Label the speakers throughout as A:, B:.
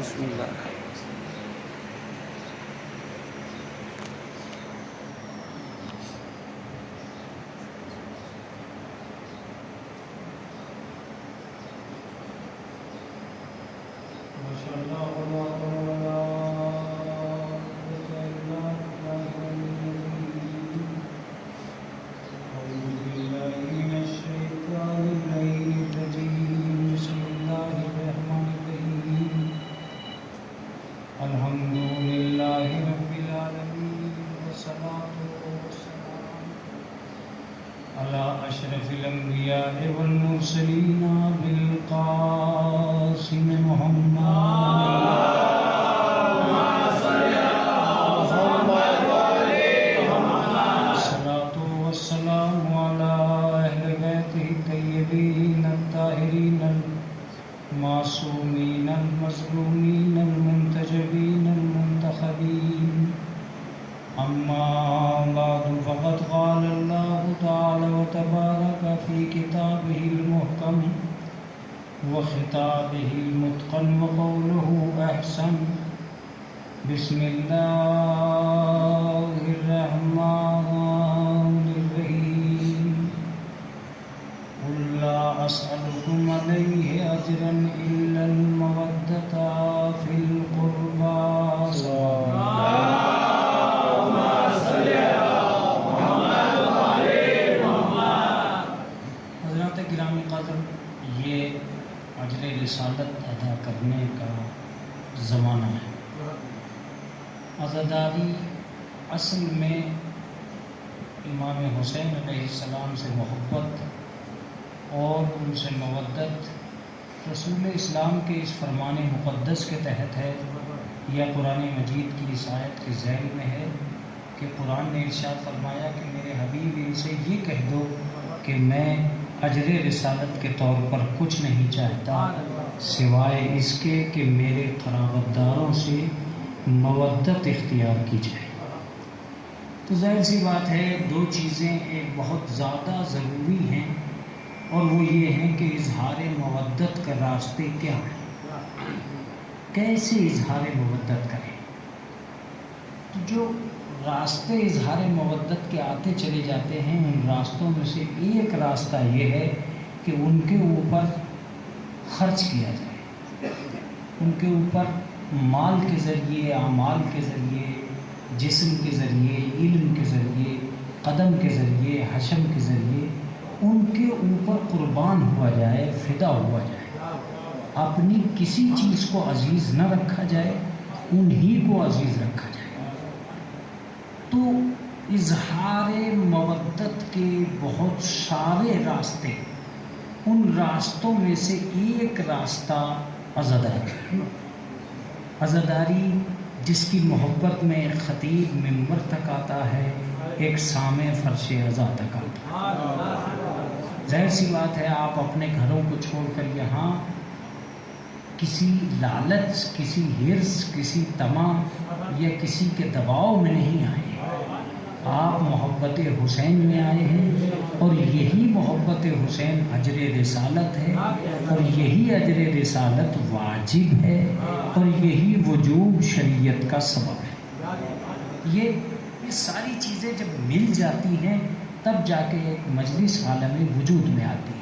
A: بسم اللہ
B: أشرف الأنبياء والمرسلين بالقاسم محمد الصلاة والسلام على أهل بيته الطيبين الطاهرين المعصومين المظلومين المنتجبين المنتخبين أما بعد فقد قال الله تعالى وتبارك في كتابه المحكم وخطابه المتقن وقوله أحسن بسم الله الرحمن الرحيم قل لا أسألكم عليه أجرا إلا المودة في القربى گرامی قدر، یہ اجر رسالت ادا کرنے کا زمانہ ہے۔ عزاداری اصل میں امام حسین علیہ السلام سے محبت اور ان سے مودت رسول اسلام کے اس فرمان مقدس کے تحت ہے، یا قرآن مجید کی اس آیت کے ذیل میں ہے کہ قرآن نے ارشاد فرمایا کہ میرے حبیب ان سے یہ کہہ دو کہ میں اجر رسالت کے طور پر کچھ نہیں چاہتا سوائے اس کے کہ میرے قرابت داروں سے مودت اختیار کی جائے۔ تو ظاہر سی بات ہے، دو چیزیں ایک بہت زیادہ ضروری ہیں، اور وہ یہ ہیں کہ اظہار مودت کے راستے کیا ہیں، کیسے اظہار مودت کریں۔ تو جو راستے اظہار مودت کے آتے چلے جاتے ہیں، ان راستوں میں سے ایک راستہ یہ ہے کہ ان کے اوپر خرچ کیا جائے، ان کے اوپر مال کے ذریعے، اعمال کے ذریعے، جسم کے ذریعے، علم کے ذریعے، قدم کے ذریعے، حشم کے ذریعے ان کے اوپر قربان ہوا جائے، فدا ہوا جائے۔ اپنی کسی چیز کو عزیز نہ رکھا جائے، انہی کو عزیز رکھا جائے۔ تو اظہار مودت کے بہت سارے راستے، ان راستوں میں سے ایک راستہ عزاداری ہے۔ عزاداری جس کی محبت میں ایک خطیب منبر تک آتا ہے، ایک سامع فرش عزا تک آتا ہے۔ ظاہر سی بات ہے، آپ اپنے گھروں کو چھوڑ کر یہاں کسی لالچ، کسی حرص، کسی طمع یا کسی کے دباؤ میں نہیں آئے، آپ محبت حسین میں آئے ہیں، اور یہی محبت حسین اجر رسالت ہے، اور یہی اجر رسالت واجب ہے، اور یہی وجوب شریعت کا سبب ہے۔ یہ ساری چیزیں جب مل جاتی ہیں تب جا کے ایک مجلس عالمی وجود میں آتی ہے۔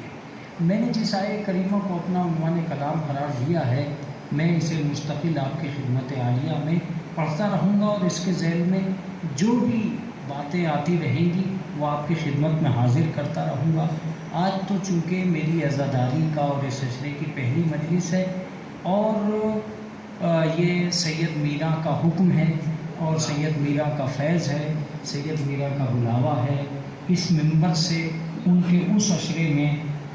B: میں نے جس آیہ کریمہ کو اپنا عنوان کلام قرار دیا ہے، میں اسے مستقل آپ کی خدمت عالیہ میں پڑھتا رہوں گا، اور اس کے ذیل میں جو بھی باتیں آتی رہیں گی وہ آپ کی خدمت میں حاضر کرتا رہوں گا۔ آج تو چونکہ میری عزاداری کا اور اس سلسلے کی پہلی مجلس ہے، اور یہ سید میرا کا حکم ہے، اور سید میرا کا فیض ہے، سید میرا کا بلاوا ہے۔ اس منبر سے ان کے اس عشرے میں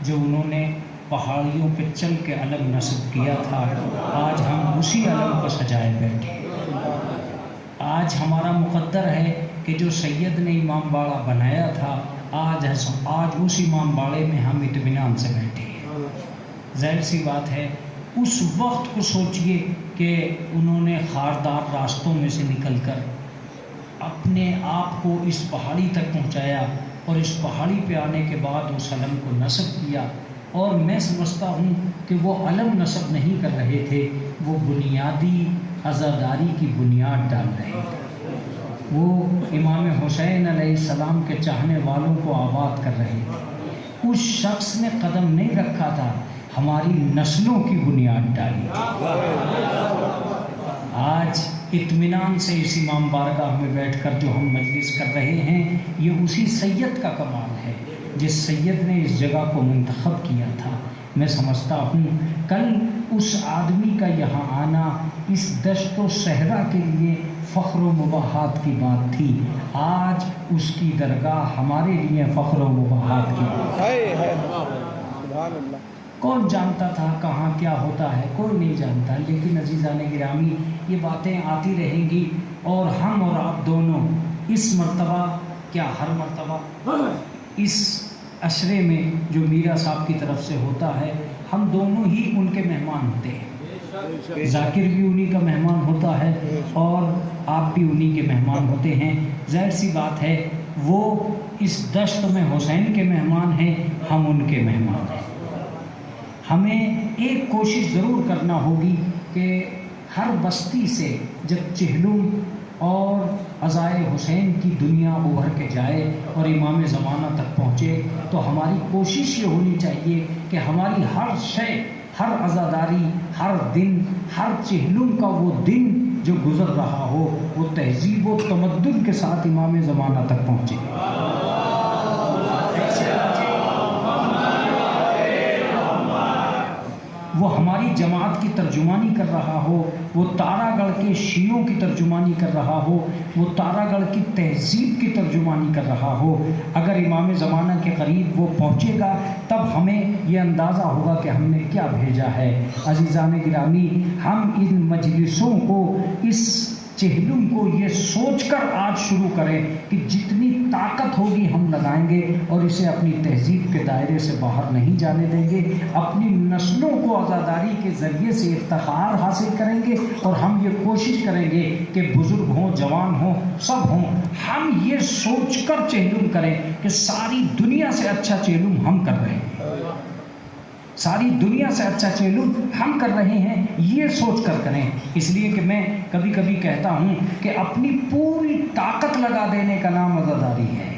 B: جو انہوں نے پہاڑیوں پہ چل کے علم نصب کیا تھا، آج ہم اسی علم کو سجائے بیٹھے۔ آج ہمارا مقدر ہے کہ جو سید نے امام باڑہ بنایا تھا، آج اس امام باڑے میں ہم اطمینان سے بیٹھے ہیں۔ ظاہر سی بات ہے، اس وقت کو سوچئے کہ انہوں نے خاردار راستوں میں سے نکل کر اپنے آپ کو اس پہاڑی تک پہنچایا، اور اس پہاڑی پہ آنے کے بعد اس علم کو نصب کیا۔ اور میں سمجھتا ہوں کہ وہ علم نصب نہیں کر رہے تھے، وہ بنیادی عزاداری کی بنیاد ڈال رہے تھے، وہ امام حسین علیہ السلام کے چاہنے والوں کو آباد کر رہے تھے۔ اس شخص نے قدم نہیں رکھا تھا، ہماری نسلوں کی بنیاد ڈالی تھی۔ آج اطمینان سے اس امام بارگاہ میں بیٹھ کر جو ہم مجلس کر رہے ہیں، یہ اسی سید کا کمال ہے جس سید نے اس جگہ کو منتخب کیا تھا۔ میں سمجھتا ہوں کل اس آدمی کا یہاں آنا اس دشت و صحرا کے لیے فخر و مباحات کی بات تھی، آج اس کی درگاہ ہمارے لیے فخر و مباحات کی بات ہے۔ کون جانتا تھا کہاں کیا ہوتا ہے؟ کوئی نہیں جانتا، لیکن عزیزان گرامی یہ باتیں آتی رہیں گی، اور ہم اور آپ دونوں اس مرتبہ کیا ہر مرتبہ اس عشرے میں جو میرا صاحب کی طرف سے ہوتا ہے، ہم دونوں ہی ان کے مہمان ہوتے ہیں۔ ذاکر بھی انہی کا مہمان ہوتا ہے اور آپ بھی انہی کے مہمان ہوتے ہیں۔ ظاہر سی بات ہے وہ اس دشت میں حسین کے مہمان ہیں، ہم ان کے مہمان ہیں۔ ہمیں ایک کوشش ضرور کرنا ہوگی کہ ہر بستی سے جب چہلم اور عزائے حسین کی دنیا ابھر کے جائے اور امام زمانہ تک پہنچے، تو ہماری کوشش یہ ہونی چاہیے کہ ہماری ہر شے، ہر عزاداری، ہر دن، ہر چہلم کا وہ دن جو گزر رہا ہو وہ تہذیب و تمدن کے ساتھ امام زمانہ تک پہنچے۔ وہ ہماری جماعت کی ترجمانی کر رہا ہو، وہ تارا گڑھ کے شیعوں کی ترجمانی کر رہا ہو، وہ تارا گڑھ کی تہذیب کی ترجمانی کر رہا ہو۔ اگر امام زمانہ کے قریب وہ پہنچے گا تب ہمیں یہ اندازہ ہوگا کہ ہم نے کیا بھیجا ہے۔ عزیزان گرامی، ہم ان مجلسوں کو، اس چہلم کو یہ سوچ کر آج شروع کریں کہ جتنی طاقت ہوگی ہم لگائیں گے اور اسے اپنی تہذیب کے دائرے سے باہر نہیں جانے دیں گے، اپنی نسلوں کو عزاداری کے ذریعے سے افتخار حاصل کریں گے، اور ہم یہ کوشش کریں گے کہ بزرگ ہوں، جوان ہوں، سب ہوں، ہم یہ سوچ کر چہلم کریں کہ ساری دنیا سے اچھا چہلم ہم کر رہے ہیں، ساری دنیا سے اچھا چہلم ہم کر رہے ہیں، یہ سوچ کر کریں۔ اس لیے کہ میں کبھی کبھی کہتا ہوں کہ اپنی پوری طاقت لگا دینے کا نام عزاداری ہے،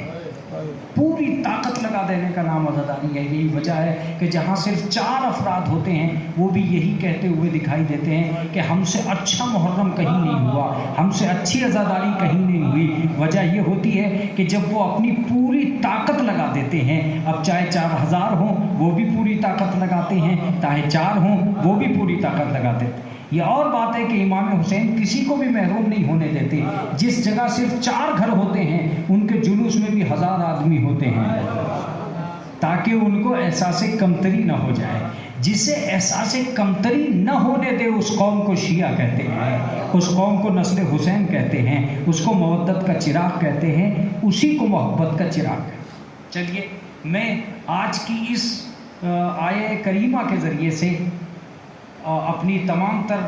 B: پوری طاقت لگا دینے کا نام عزاداری ہے۔ یہی وجہ ہے کہ جہاں صرف 4 افراد ہوتے ہیں وہ بھی یہی کہتے ہوئے دکھائی دیتے ہیں کہ ہم سے اچھا محرم کہیں نہیں ہوا، ہم سے اچھی عزاداری کہیں نہیں ہوئی۔ وجہ یہ ہوتی ہے کہ جب وہ اپنی پوری طاقت لگا دیتے ہیں، اب چاہے 4000 ہوں وہ بھی پوری طاقت لگاتے ہیں، چاہے 4 ہوں وہ بھی پوری طاقت لگاتے ہیں۔ یہ اور بات ہے کہ امام حسین کسی کو بھی محروم نہیں ہونے دیتے، جس جگہ صرف 4 گھر ہوتے ہیں ان کے جلوس میں بھی 1000 آدمی ہوتے ہیں، تاکہ ان کو احساس کمتری نہ ہو جائے۔ جسے احساس کمتری نہ ہونے دے اس قوم کو شیعہ کہتے ہیں، اس قوم کو نسل حسین کہتے ہیں، اس کو مودت کا چراغ کہتے ہیں، اسی کو محبت کا چراغ کہتے ہیں۔ چلیے میں آج کی اس آیہ کریمہ کے ذریعے سے، اپنی تمام تر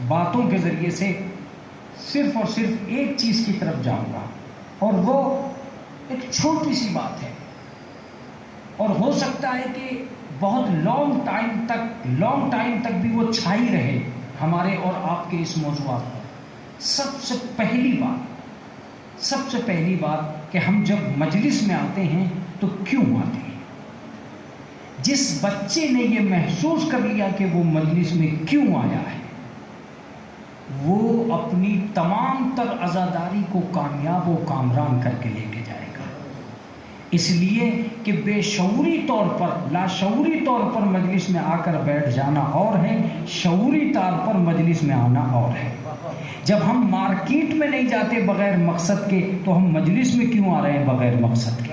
B: باتوں کے ذریعے سے صرف اور صرف ایک چیز کی طرف جاؤں گا، اور وہ ایک چھوٹی سی بات ہے، اور ہو سکتا ہے کہ بہت لانگ ٹائم تک بھی وہ چھائی رہے ہمارے اور آپ کے اس موضوعات پر۔ سب سے پہلی بات کہ ہم جب مجلس میں آتے ہیں تو کیوں آتے ہیں؟ جس بچے نے یہ محسوس کر لیا کہ وہ مجلس میں کیوں آیا ہے، وہ اپنی تمام تر عزاداری کو کامیاب و کامران کر کے لے کے جائے گا۔ اس لیے کہ بے شعوری طور پر، لاشعوری طور پر مجلس میں آ کر بیٹھ جانا اور ہے، شعوری طور پر مجلس میں آنا اور ہے۔ جب ہم مارکیٹ میں نہیں جاتے بغیر مقصد کے، تو ہم مجلس میں کیوں آ رہے ہیں بغیر مقصد کے؟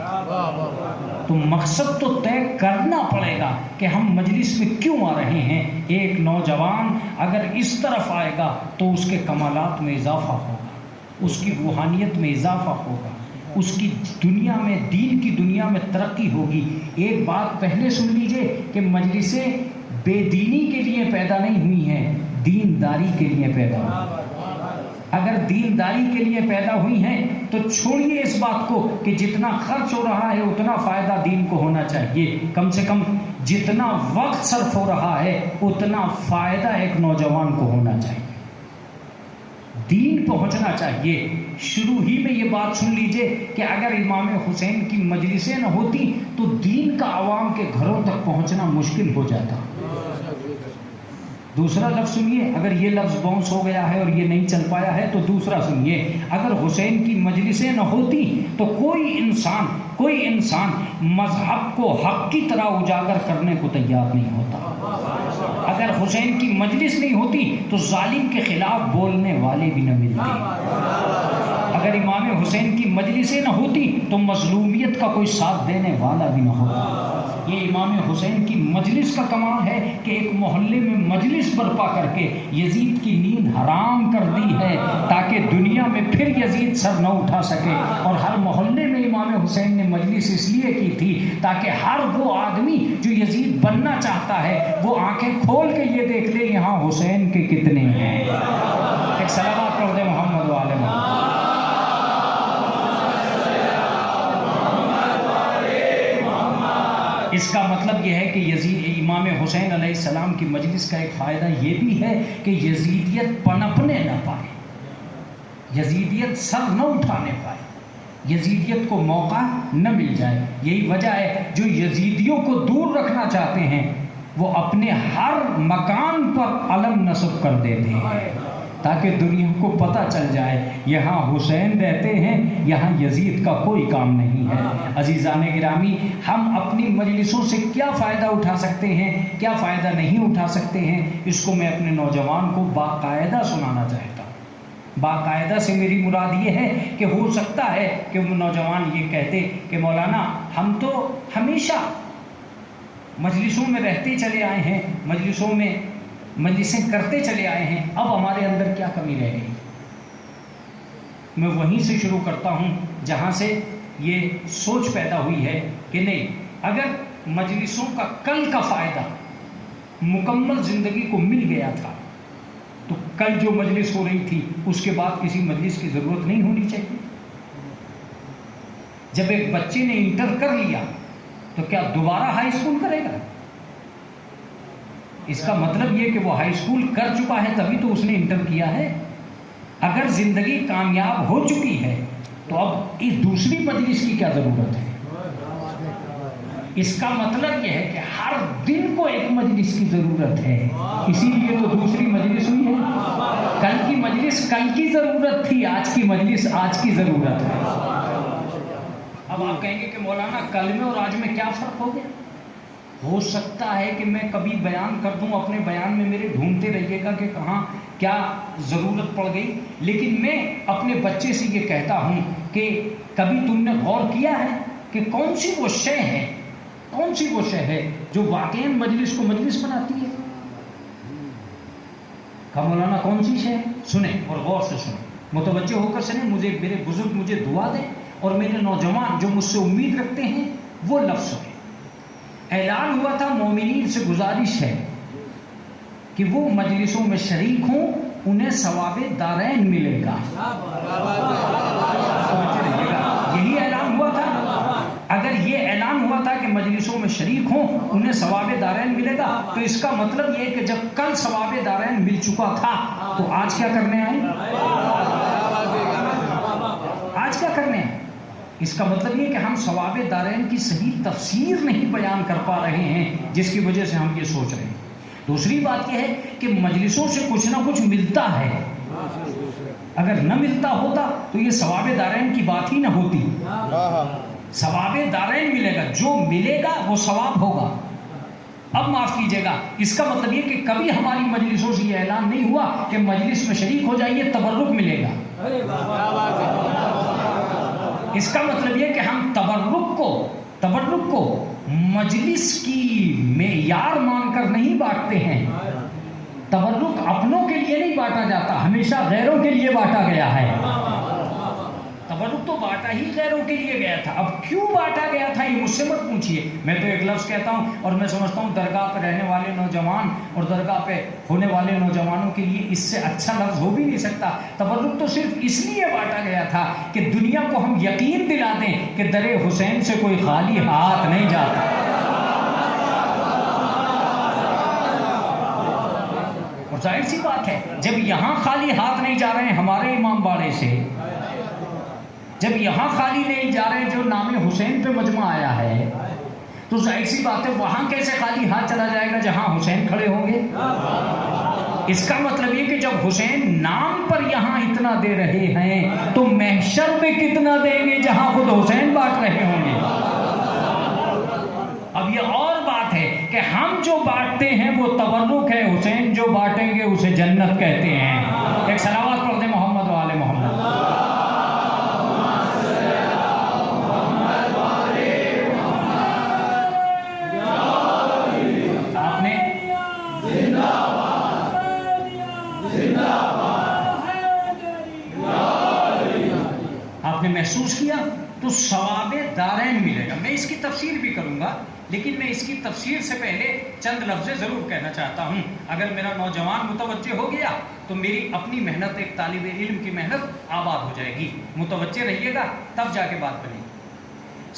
B: تو مقصد تو طے کرنا پڑے گا کہ ہم مجلس میں کیوں آ رہے ہیں۔ ایک نوجوان اگر اس طرف آئے گا تو اس کے کمالات میں اضافہ ہوگا، اس کی روحانیت میں اضافہ ہوگا، اس کی دنیا میں، دین کی دنیا میں ترقی ہوگی۔ ایک بات پہلے سن لیجئے کہ مجلسیں بے دینی کے لیے پیدا نہیں ہوئی ہیں، دینداری کے لیے پیدا ہوئی۔ اگر دینداری کے لیے پیدا ہوئی ہیں تو چھوڑیے اس بات کو کہ جتنا خرچ ہو رہا ہے اتنا فائدہ دین کو ہونا چاہیے، کم سے کم جتنا وقت صرف ہو رہا ہے اتنا فائدہ ایک نوجوان کو ہونا چاہیے، دین پہنچنا چاہیے۔ شروع ہی میں یہ بات سن لیجئے کہ اگر امام حسین کی مجلسیں نہ ہوتی تو دین کا عوام کے گھروں تک پہنچنا مشکل ہو جاتا۔ دوسرا لفظ سنیے، اگر یہ لفظ باؤنس ہو گیا ہے اور یہ نہیں چل پایا ہے تو دوسرا سنیے، اگر حسین کی مجلسیں نہ ہوتی تو کوئی انسان مذہب کو حق کی طرح اجاگر کرنے کو تیار نہیں ہوتا۔ اگر حسین کی مجلس نہیں ہوتی تو ظالم کے خلاف بولنے والے بھی نہ ملتے۔ اگر امام حسین کی مجلسیں نہ ہوتی تو مظلومیت کا کوئی ساتھ دینے والا بھی نہ ہوتا۔ یہ امام حسین کی مجلس کا کمال ہے کہ ایک محلے میں مجلس برپا کر کے یزید کی نیند حرام کر دی ہے تاکہ دنیا میں پھر یزید سر نہ اٹھا سکے، اور ہر محلے میں امام حسین نے مجلس اس لیے کی تھی تاکہ ہر وہ آدمی جو یزید بننا چاہتا ہے وہ آنکھیں کھول کے یہ دیکھ لے یہاں حسین کے کتنے ہیں۔ ایک صلوات پڑھ دے محمد و آل محمد۔ اس کا مطلب یہ ہے کہ امام حسین علیہ السلام کی مجلس کا ایک فائدہ یہ بھی ہے کہ یزیدیت پنپنے نہ پائے، یزیدیت سر نہ اٹھانے پائے، یزیدیت کو موقع نہ مل جائے۔ یہی وجہ ہے جو یزیدیوں کو دور رکھنا چاہتے ہیں وہ اپنے ہر مکان پر علم نصب کر دیتے ہیں تاکہ دنیا کو پتہ چل جائے یہاں حسین رہتے ہیں، یہاں یزید کا کوئی کام نہیں ہے۔ عزیزان گرامی، ہم اپنی مجلسوں سے کیا فائدہ اٹھا سکتے ہیں، کیا فائدہ نہیں اٹھا سکتے ہیں، اس کو میں اپنے نوجوان کو باقاعدہ سنانا چاہتا ہوں۔ باقاعدہ سے میری مراد یہ ہے کہ ہو سکتا ہے کہ وہ نوجوان یہ کہتے کہ مولانا ہم تو ہمیشہ مجلسوں میں رہتے چلے آئے ہیں، مجلسیں کرتے چلے آئے ہیں، اب ہمارے اندر کیا کمی رہ گئی۔ میں وہیں سے شروع کرتا ہوں جہاں سے یہ سوچ پیدا ہوئی ہے کہ نہیں، اگر مجلسوں کا کل کا فائدہ مکمل زندگی کو مل گیا تھا تو کل جو مجلس ہو رہی تھی اس کے بعد کسی مجلس کی ضرورت نہیں ہونی چاہیے۔ جب ایک بچے نے انٹر کر لیا تو کیا دوبارہ ہائی اسکول کرے گا؟ اس کا مطلب یہ کہ وہ ہائی اسکول کر چکا ہے تبھی تو اس نے انٹر کیا ہے۔ اگر زندگی کامیاب ہو چکی ہے تو اب اس دوسری مجلس کی کیا ضرورت ہے؟ اس کا مطلب یہ ہے کہ ہر دن کو ایک مجلس کی ضرورت ہے، اسی لیے تو دوسری مجلس ہوئی ہے۔ کل کی مجلس کل کی ضرورت تھی، آج کی مجلس آج کی ضرورت ہے۔ اب آپ کہیں گے کہ مولانا کل میں اور آج میں کیا فرق ہو گیا؟ ہو سکتا ہے کہ میں کبھی بیان کر دوں، اپنے بیان میں میرے ڈھونڈتے رہیے گا کہ کہاں کیا ضرورت پڑ گئی، لیکن میں اپنے بچے سے یہ کہتا ہوں کہ کبھی تم نے غور کیا ہے کہ کون سی وہ شے ہے جو واقعی مجلس کو مجلس بناتی ہے؟ کہا مولانا کون سی شے ہے؟ سنیں اور غور سے سنیں، متوجہ ہو کر سنیں، میرے بزرگ مجھے دعا دیں اور میرے نوجوان جو مجھ سے امید رکھتے ہیں وہ لفظ سنیں۔ اعلان ہوا تھا مومنین سے گزارش ہے کہ وہ مجلسوں میں شریک ہوں، انہیں ثواب دارین ملے گا۔ یہی اعلان ہوا تھا۔ اگر یہ اعلان ہوا تھا کہ مجلسوں میں شریک ہوں انہیں ثواب دارین ملے گا تو اس کا مطلب یہ ہے کہ جب کل ثواب دارین مل چکا تھا تو آج کیا کرنے آئے؟ آج کیا کرنے آئے؟ اس کا مطلب یہ کہ ہم ثواب دارین کی صحیح تفسیر نہیں بیان کر پا رہے ہیں جس کی وجہ سے ہم یہ سوچ رہے ہیں۔ دوسری بات یہ ہے کہ مجلسوں سے کچھ نہ کچھ ملتا ہے، اگر نہ ملتا ہوتا تو یہ ثواب دارین کی بات ہی نہ ہوتی۔ ثواب دارین ملے گا، جو ملے گا وہ ثواب ہوگا۔ اب معاف کیجیے گا، اس کا مطلب یہ کہ کبھی ہماری مجلسوں سے یہ اعلان نہیں ہوا کہ مجلس میں شریک ہو جائیے تبرک ملے گا۔ اس کا مطلب یہ کہ ہم تبرک کو مجلس کی معیار مان کر نہیں بانٹتے ہیں۔ تبرک اپنوں کے لیے نہیں بانٹا جاتا، ہمیشہ غیروں کے لیے بانٹا گیا ہے۔ تبرک تو بانٹا ہی غیروں کے لیے گیا تھا. اب کیوں بانٹا گیا تھا یہ مجھ سے مت پوچھیے. میں تو ایک لفظ کہتا ہوں اور میں سمجھتا ہوں درگاہ پہ رہنے والے نوجوان اور درگاہ پہ ہونے والے نوجوانوں کے لیے اس سے اچھا لفظ ہو بھی نہیں سکتا. تبرک تو صرف اس لیے بانٹا گیا تھا کہ دنیا کو ہم یقین دلا دیں کہ در حسین سے کوئی خالی ہاتھ نہیں جاتا. اور ظاہر سی بات ہے جب یہاں خالی ہاتھ نہیں جا رہے ہیں ہمارے امام باڑے سے, جب یہاں خالی نہیں جا رہے جو نام حسین پہ مجمع آیا ہے, تو ظاہر سی بات ہے وہاں کیسے خالی ہاتھ چلا جائے گا جہاں حسین کھڑے ہوں گے. اس کا مطلب یہ کہ جب حسین نام پر یہاں اتنا دے رہے ہیں تو محشر میں کتنا دیں گے جہاں خود حسین بانٹ رہے ہوں گے. اب یہ اور بات ہے کہ ہم جو بانٹتے ہیں وہ تبرک ہے, حسین جو بانٹیں گے اسے جنت کہتے ہیں. ایک صلوات پڑھ دیں محمد و آل محمد. آپ نے محسوس کیا تو ثواب دارین ملے گا. میں اس کی تفسیر بھی کروں گا لیکن میں اس کی تفسیر سے پہلے چند لفظ ضرور کہنا چاہتا ہوں. اگر میرا نوجوان متوجہ ہو گیا تو میری اپنی محنت, ایک طالب علم کی محنت آباد ہو جائے گی. متوجہ رہیے گا تب جا کے بات بنے گی.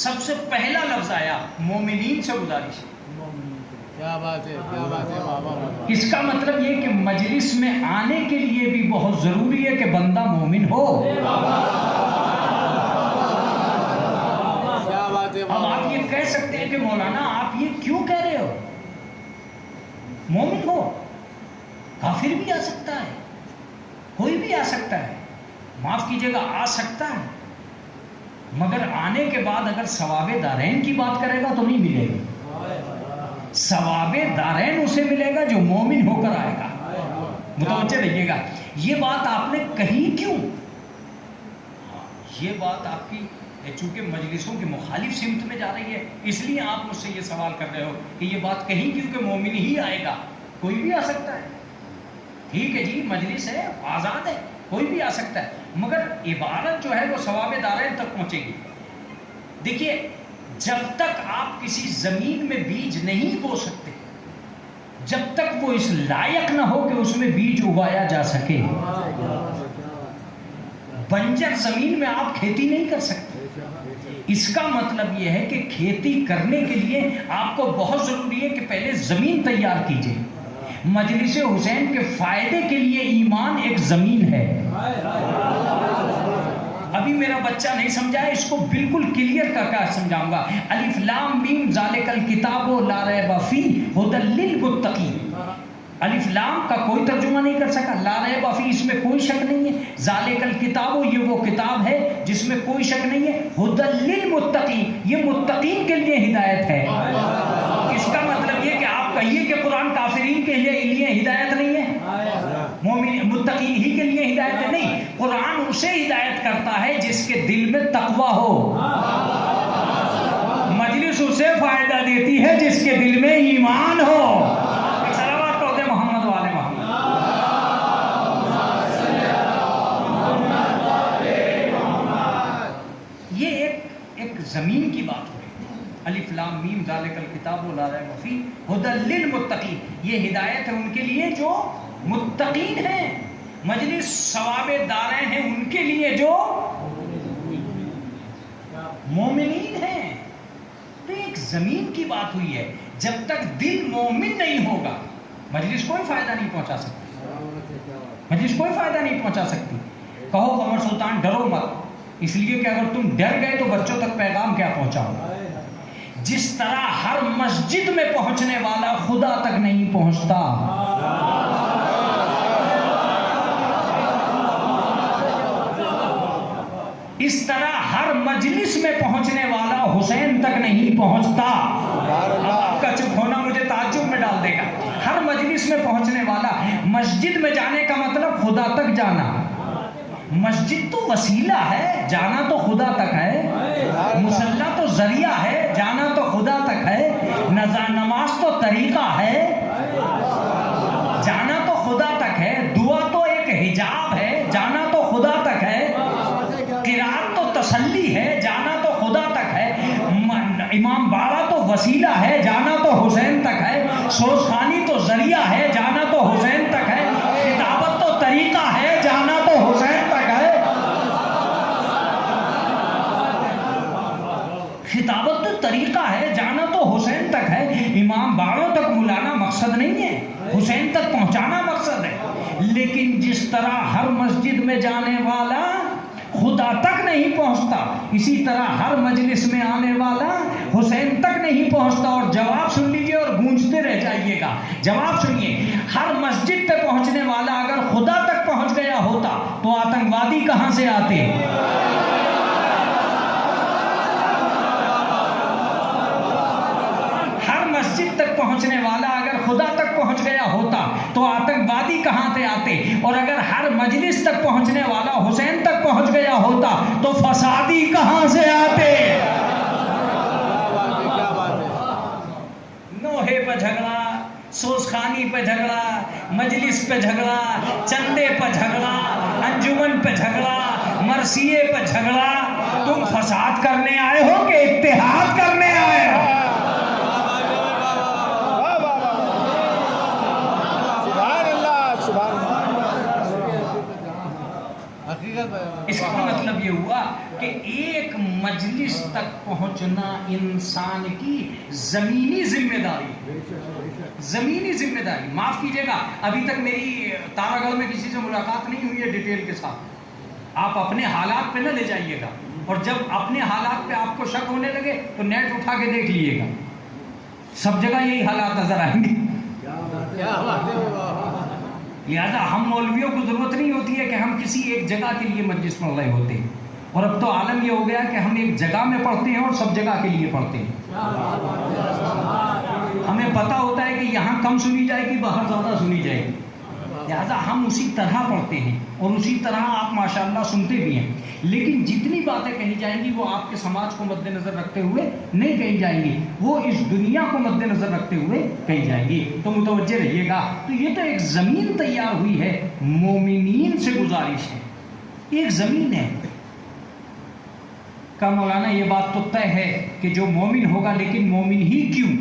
B: سب سے پہلا لفظ آیا مومنین سے گزارش.
A: کیا بات ہے, کیا بات ہے بابا.
B: اس کا مطلب یہ کہ مجلس میں آنے کے لیے بھی بہت ضروری ہے کہ بندہ مومن ہو. اب آپ یہ کہہ سکتے ہیں کہ مولانا آپ یہ کیوں کہہ رہے ہو, مومن ہو, کافر بھی آ سکتا ہے, کوئی بھی آ سکتا ہے, معاف کیجیے گا آ سکتا ہے, مگر آنے کے بعد اگر ثواب دارین کی بات کرے گا تو نہیں ملے گی. ثواب دارین اسے ملے گا جو مومن ہو کر آئے گا. متوجہ رہیے گا. یہ بات آپ نے کہی کیوں؟ یہ بات آپ کی چونکہ مجلسوں کی مخالف سمت میں جا رہی ہے اس لیے آپ مجھ سے یہ سوال کر رہے ہو کہ یہ بات کہیں کیوں کہ مومن ہی آئے گا. کوئی بھی آ سکتا ہے, ٹھیک ہے جی, مجلس ہے, آزاد ہے, کوئی بھی آ سکتا ہے, مگر عبارت جو ہے وہ ثواب دارین تک پہنچے گی. دیکھیے جب تک آپ کسی زمین میں بیج نہیں بو سکتے, جب تک وہ اس لائق نہ ہو کہ اس میں بیج اگایا جا سکے, بنجر زمین میں آپ کھیتی نہیں کر سکتے. اس کا مطلب یہ ہے کہ کھیتی کرنے کے لیے آپ کو بہت ضروری ہے کہ پہلے زمین تیار کیجئے. مجلس حسین کے فائدے کے لیے ایمان ایک زمین ہے. ابھی میرا بچہ نہیں سمجھا ہے, اس کو بالکل کلیئر کر کے سمجھاؤں گا. الف لام میم ذالک الکتاب لا ریب فیہ ھدی للمتقین. الف لام کا کوئی ترجمہ نہیں کر سکا, لا ریب فیہ اس میں کوئی شک نہیں ہے, ذالک الکتاب یہ وہ کتاب ہے جس میں کوئی شک نہیں ہے, ھدی للمتقین یہ متقین کے لیے ہدایت ہے. اس کا مطلب یہ کہ آپ کہیے کہ قرآن کافرین کے لیے ہدایت نہیں ہے, مومن متقین ہی کے لیے ہدایت ہے. نہیں, قرآن اسے ہدایت کرتا ہے جس کے دل میں تقویٰ ہو. مجلس اسے فائدہ دیتی ہے جس کے دل میں ایمان ہو. صلوات پڑھتے محمد والے محمد. یہ ایک زمین کی بات ہو رہی ہے. الف لام میم ذالک الکتاب لا ریب فیہ ھدی للمتقین, یہ ہدایت ہے ان کے لیے جو متقین ہیں. مجلس ثواب دارین ہیں ان کے لیے جو مومنین ہیں. تو ایک زمین کی بات ہوئی ہے. جب تک دل مومن نہیں ہوگا مجلس کوئی فائدہ نہیں پہنچا سکتی, مجلس کوئی فائدہ نہیں پہنچا سکتی. کہو قمر سلطان ڈرو مت, اس لیے کہ اگر تم ڈر گئے تو بچوں تک پیغام کیا پہنچاؤ. جس طرح ہر مسجد میں پہنچنے والا خدا تک نہیں پہنچتا, اس طرح ہر مجلس میں پہنچنے والا حسین تک نہیں پہنچتا. آپ کا چپ ہونا مجھے تعجب میں ڈال دے گا. ہر مجلس میں پہنچنے والا, مسجد میں جانے کا مطلب خدا تک جانا. مسجد تو وسیلہ ہے, جانا تو خدا تک ہے. مصلی تو ذریعہ ہے, جانا تو خدا تک ہے. نماز تو طریقہ ہے, جانا تو خدا تک ہے. دعا تو ایک حجاب ہے, جانا تو خدا تک ہے. قرات تو تسلی ہے جانا تو خدا تک ہے، امام باڑہ تو وسیلہ ہے جانا تو حسین تک ہے، سوزخانی تو ذریعہ ہے جانا تو حسین تک ہے، خطابت تو طریقہ ہے جانا تو حسین تک ہے، خطابت تو طریقہ ہے جانا تو حسین تک ہے، امام باڑوں تک بلانا مقصد نہیں ہے، حسین تک پہنچانا مقصد ہے۔ لیکن جس طرح ہر مسجد میں جانے والا خدا تک نہیں پہنچتا، اسی طرح ہر مجلس میں آنے والا حسین تک نہیں پہنچتا۔ اور جواب سن لیجئے اور گونجتے رہ جائیے گا، جواب سنیے، ہر مسجد پہ پہنچنے والا اگر خدا تک پہنچ گیا ہوتا تو آتنکوادی کہاں سے آتے؟ مسجد تک پہنچنے والا اگر خدا تک پہنچ گیا ہوتا تو آتنکوادی کہاں سے آتے؟ اور اگر ہر مجلس تک پہنچنے والا حسین تک پہنچ گیا ہوتا تو فسادی کہاں سے آتے؟ نوحے پہ جھگڑا، سوزخانی پہ جھگڑا، مجلس پہ جھگڑا، چندے پہ جھگڑا، انجمن پہ جھگڑا، مرثیے پہ جھگڑا، تم فساد کرنے آئے ہو کہ اتحاد کرنے آئے ہو؟ اس کا مطلب یہ ہوا کہ ایک مجلس تک پہنچنا انسان کی زمینی ذمہ داری، زمینی ذمہ داری۔ معاف کیجئے گا، ابھی تک میری تارا گڑھ میں کسی سے ملاقات نہیں ہوئی ہے ڈیٹیل کے ساتھ۔ آپ اپنے حالات پہ نہ لے جائیے گا، اور جب اپنے حالات پہ آپ کو شک ہونے لگے تو نیٹ اٹھا کے دیکھ لیے گا، سب جگہ یہی حالات نظر آئیں گے۔ لہذا ہم مولویوں کو ضرورت نہیں ہوتی ہے کہ ہم کسی ایک جگہ کے لیے مجلس پڑھ رہے ہوتے ہیں، اور اب تو عالم یہ ہو گیا کہ ہم ایک جگہ میں پڑھتے ہیں اور سب جگہ کے لیے پڑھتے ہیں۔ ہمیں پتہ ہوتا ہے کہ یہاں کم سنی جائے گی، باہر زیادہ سنی جائے گی، لہذا ہم اسی طرح پڑھتے ہیں اور اسی طرح آپ ماشاءاللہ سنتے بھی ہیں۔ لیکن جتنی باتیں کہی جائیں گی وہ آپ کے سماج کو مد نظر رکھتے ہوئے نہیں کہی جائیں گی، وہ اس دنیا کو مد نظر رکھتے ہوئے کہی جائیں گی، تو متوجہ رہیے گا۔ تو یہ تو ایک زمین تیار ہوئی ہے، مومنین سے گزارش ہے، ایک زمین ہے کہ مولانا یہ بات تو طے ہے کہ جو مومن ہوگا، لیکن مومن ہی کیوں؟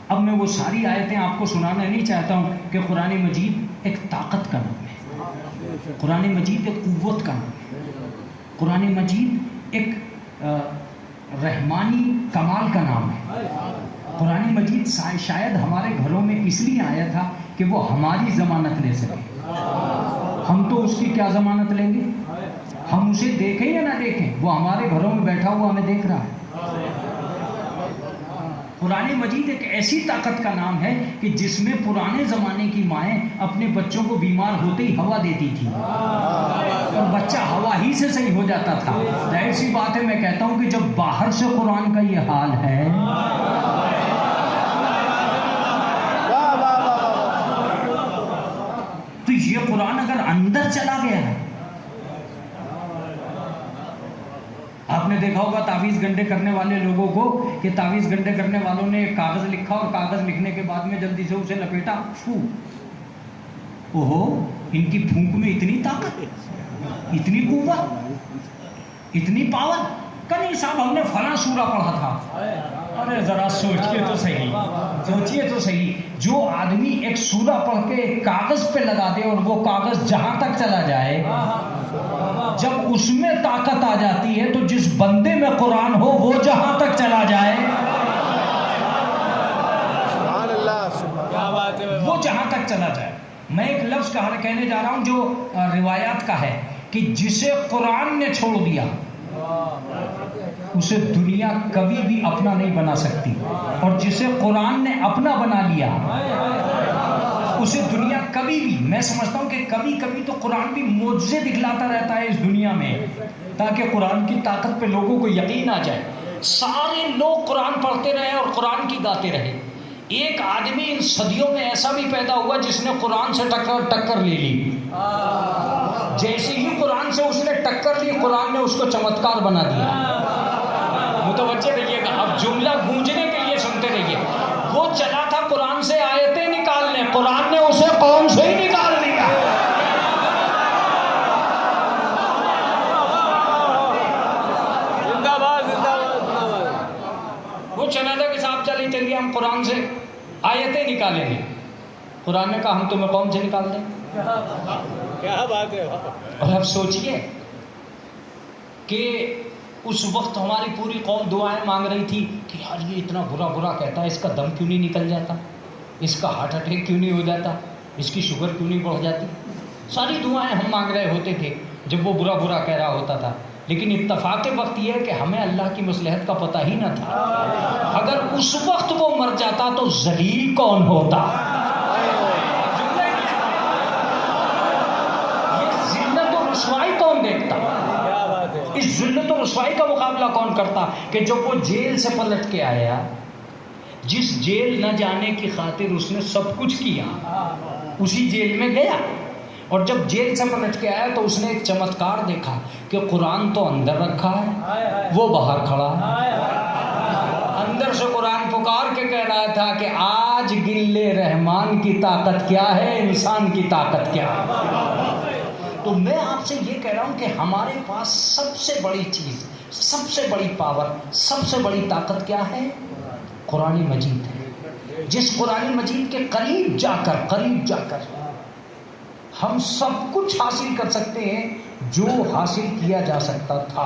B: اب میں وہ ساری آیتیں آپ کو سنانا نہیں چاہتا ہوں کہ قرآن مجید ایک طاقت کا نام ہے، قرآن مجید ایک قوت کا نام ہے، قرآن مجید ایک رحمانی کمال کا نام ہے۔ قرآن مجید شاید ہمارے گھروں میں اس لیے آیا تھا کہ وہ ہماری ضمانت لے سکے، ہم تو اس کی کیا ضمانت لیں گے؟ ہم اسے دیکھیں یا نہ دیکھیں، وہ ہمارے گھروں میں بیٹھا ہوا ہمیں دیکھ رہا ہے۔ قرآن مجید ایک ایسی طاقت کا نام ہے کہ جس میں پرانے زمانے کی مائیں اپنے بچوں کو بیمار ہوتے ہی ہوا دیتی تھی اور بچہ ہوا ہی سے صحیح ہو جاتا تھا۔ ظاہر سی بات ہے، میں کہتا ہوں کہ جب باہر سے قرآن کا یہ حال ہے تو یہ قرآن اگر اندر چلا گیا ہے، آپ نے دیکھا ہوگا تعویذ گنڈے کرنے والے لوگوں کو کہ تعویذ گنڈے کرنے والوں نے ایک کاغذ لکھا اور کاغذ لکھنے کے بعد میں جلدی سے اسے لپیٹا، اوہو ان کی پھونک میں اتنی طاقت، اتنی قوت، اتنی پاور، کہ نہیں صاحب ہم نے فلاں سورہ پڑھا تھا۔ ارے ذرا سوچئے تو صحیح، سوچئے تو صحیح، جو آدمی ایک سورہ پڑھ کے ایک کاغذ پہ لگا دے اور وہ کاغذ جہاں تک چلا جائے، جب اس میں طاقت آ جاتی ہے تو جس بندے میں قرآن ہو وہ جہاں تک چلا جائے، وہ جہاں تک چلا جائے۔ میں ایک لفظ کہنے جا رہا ہوں جو روایات کا ہے کہ جسے قرآن نے چھوڑ دیا اسے دنیا کبھی بھی اپنا نہیں بنا سکتی، اور جسے قرآن نے اپنا بنا لیا اسے دنیا کبھی بھی، میں سمجھتا ہوں کہ کبھی کبھی تو قرآن بھی معجزے دکھلاتا رہتا ہے اس دنیا میں تاکہ قرآن کی طاقت پہ لوگوں کو یقین آ جائے۔ سارے لوگ قرآن پڑھتے رہے اور قرآن کی گاتے رہے، ایک آدمی ان صدیوں میں ایسا بھی پیدا ہوا جس نے قرآن سے ٹکر لے لی، جیسے ہی قرآن سے اس نے ٹکر لی قرآن نے اس کو چمتکار بنا دیا۔ متوجہ رہیے گا، اب جملہ گونجنے کے لیے سنتے رہیے۔ وہ چلا تھا قرآن سے آیتیں نکالنے، قرآن نے اسے قوم سے ہی نکال دیا۔ آیتیں نکالیں گے. قرآن نے کہا ہم تمہیں قوم سے نکال دیں.
A: کیا بات ہے.
B: اور اب سوچئے کہ اس وقت ہماری پوری قوم دعائیں مانگ رہی تھی کہ یار یہ اتنا برا برا کہتا ہے، اس کا دم کیوں نہیں نکل جاتا، اس کا ہارٹ اٹیک کیوں نہیں ہو جاتا، اس کی شوگر کیوں نہیں بڑھ جاتی. ساری دعائیں ہم مانگ رہے ہوتے تھے جب وہ برا برا کہہ رہا ہوتا تھا. لیکن اتفاق وقت یہ ہے کہ ہمیں اللہ کی مصلحت کا پتہ ہی نہ تھا. اگر اس وقت وہ مر جاتا تو ذلیل کون ہوتا، یہ ذلت و رسوائی کون دیکھتا، اس ذلت و رسوائی کا مقابلہ کون کرتا. کہ جب وہ جیل سے پلٹ کے آیا، جس جیل نہ جانے کی خاطر اس نے سب کچھ کیا، اسی جیل میں گیا. اور جب جیل سے پلٹ کے آیا تو اس نے ایک چمتکار دیکھا کہ قرآن تو اندر رکھا ہے، وہ باہر کھڑا ہے. اندر سے قرآن پکار کے کہہ رہا تھا کہ آج گل رحمان کی طاقت کیا ہے، انسان کی طاقت کیا ہے. تو میں آپ سے یہ کہہ رہا ہوں کہ ہمارے پاس سب سے بڑی چیز، سب سے بڑی پاور، سب سے بڑی طاقت کیا ہے؟ قرآن مجید ہے. جس قرآن مجید کے قریب جا کر ہم سب کچھ حاصل کر سکتے ہیں جو حاصل کیا جا سکتا تھا.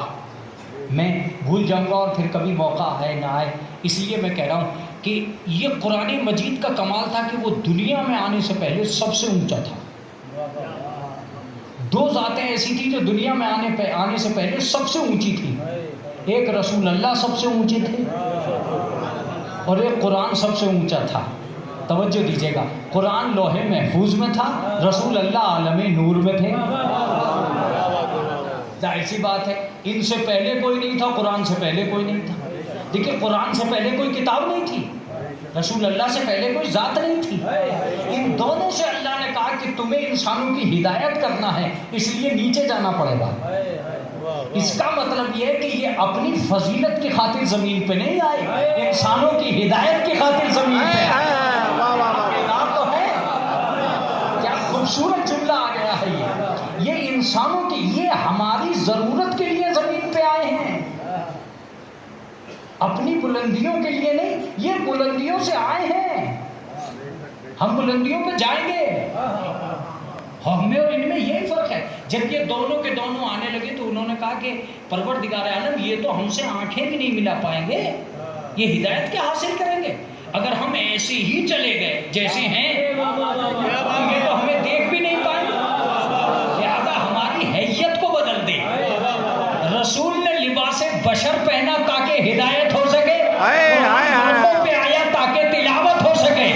B: میں بھول جاؤں گا اور پھر کبھی موقع آئے نہ آئے، اس لیے میں کہہ رہا ہوں کہ یہ قرآن مجید کا کمال تھا کہ وہ دنیا میں آنے سے پہلے سب سے اونچا تھا. دو ذاتیں ایسی تھیں جو دنیا میں آنے سے پہلے سب سے اونچی تھی. ایک رسول اللہ سب سے اونچے تھے اور ایک قرآن سب سے اونچا تھا. توجہ دیجیے گا، قرآن لوح محفوظ میں تھا، رسول اللہ عالم نور میں تھے. ظاہر سی بات ہے ان سے پہلے کوئی نہیں تھا، قرآن سے پہلے کوئی نہیں تھا. دیکھیے قرآن سے پہلے کوئی کتاب نہیں تھی، رسول اللہ سے پہلے کوئی ذات نہیں تھی. ان دونوں سے اللہ نے کہا کہ تمہیں انسانوں کی ہدایت کرنا ہے، اس لیے نیچے جانا پڑے گا. اس کا مطلب یہ ہے کہ یہ اپنی فضیلت کی خاطر زمین پہ نہیں آئے، انسانوں کی ہدایت کی خاطر زمین پہ آئے. تو ہے کیا خوبصورت جملہ آ گیا ہے. یہ انسانوں کی، یہ ہماری ضرورت کے لیے زمین پہ آئے ہیں، اپنی بلندیوں کے لیے نہیں. یہ بلندیوں سے آئے ہیں، ہم بلندیوں پہ جائیں گے. ہم میں اور ان میں یہی فرق ہے. جب یہ دونوں کے دونوں آنے لگے تو انہوں نے کہا کہ پروردگار عالم یہ تو ہم سے آنکھیں بھی نہیں ملا پائیں گے، یہ ہدایت کیا حاصل کریں گے؟ اگر ہم ایسے ہی چلے گئے جیسے ہیں یہ تو ہمیں دیکھ بھی نہیں پائیں گے. لہذا ہماری حیت کو بدل دے. رسول نے لباس بشر پہنا تاکہ ہدایت ہو سکے، آنکھوں پہ آیا تاکہ تلاوت ہو سکے.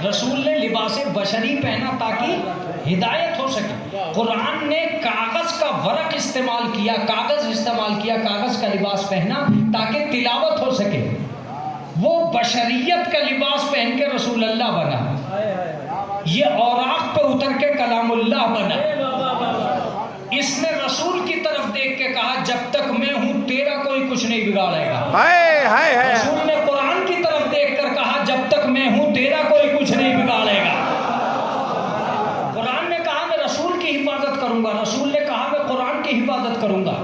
B: رسول نے لباس بشری پہنا تاکہ ہدایت ہو سکے. قرآن نے کاغذ کا ورق استعمال کیا، کاغذ کا لباس پہنا تاکہ تلاوت ہو سکے. وہ بشریت کا لباس پہن کے رسول اللہ بنا، یہ اوراق پہ اتر کے کلام اللہ بنا. اس نے رسول کی طرف دیکھ کے کہا جب تک میں ہوں تیرا کوئی کچھ نہیں بگاڑے گا. رسول نے قرآن کی طرف دیکھ کر کہا جب تک میں ہوں تیرا کوئی کچھ نہیں بگاڑے گا. قرآن نے کہا میں رسول کی حفاظت کروں گا، رسول نے کہا میں قرآن کی حفاظت کروں گا.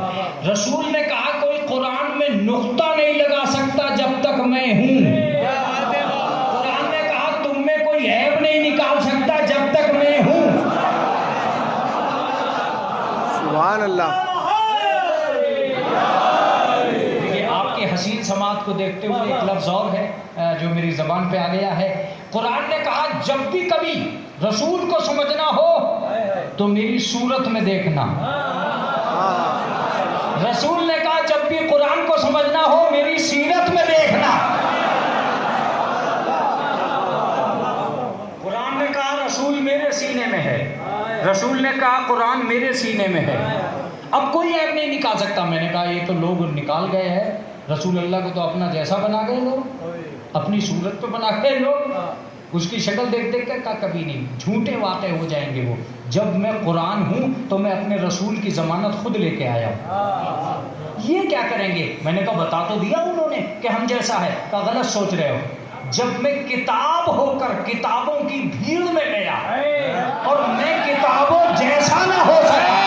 B: رسول نے کہا کوئی قرآن میں نقطہ نہیں لگا سکتا جب تک میں ہوں. قرآن نے کہا تم میں کوئی عیب نہیں نکال سکتا جب تک میں ہوں.
C: سبحان اللہ.
B: آپ کے حسین سماعت کو دیکھتے ہوئے ایک لفظ اور ہے جو میری زبان پہ آ گیا ہے. قرآن نے کہا جب بھی کبھی رسول کو سمجھنا ہو تو میری صورت میں دیکھنا. رسول نے کہا جب بھی قرآن کو سمجھنا ہو میری سیرت میں دیکھنا. قرآن نے کہا رسول میرے سینے میں ہے، رسول نے کہا قرآن میرے سینے میں ہے. اب کوئی عیب نہیں نکال سکتا. میں نے کہا یہ تو لوگ نکال گئے ہیں، رسول اللہ کو تو اپنا جیسا بنا گئے لوگ، اپنی صورت پہ بنا گئے لوگ، اس کی شکل دیکھ دیکھ کر کبھی نہیں. جھوٹے واقع ہو جائیں گے وہ. جب میں قرآن ہوں تو میں اپنے رسول کی ضمانت خود لے کے آیا ہوں. یہ کیا کریں گے؟ میں نے کہا بتا تو دیا انہوں نے کہ ہم جیسا ہے. کہا غلط سوچ رہے ہو. جب میں کتاب ہو کر کتابوں کی بھیڑ میں گیا اور میں کتابوں جیسا نہ ہو سکا،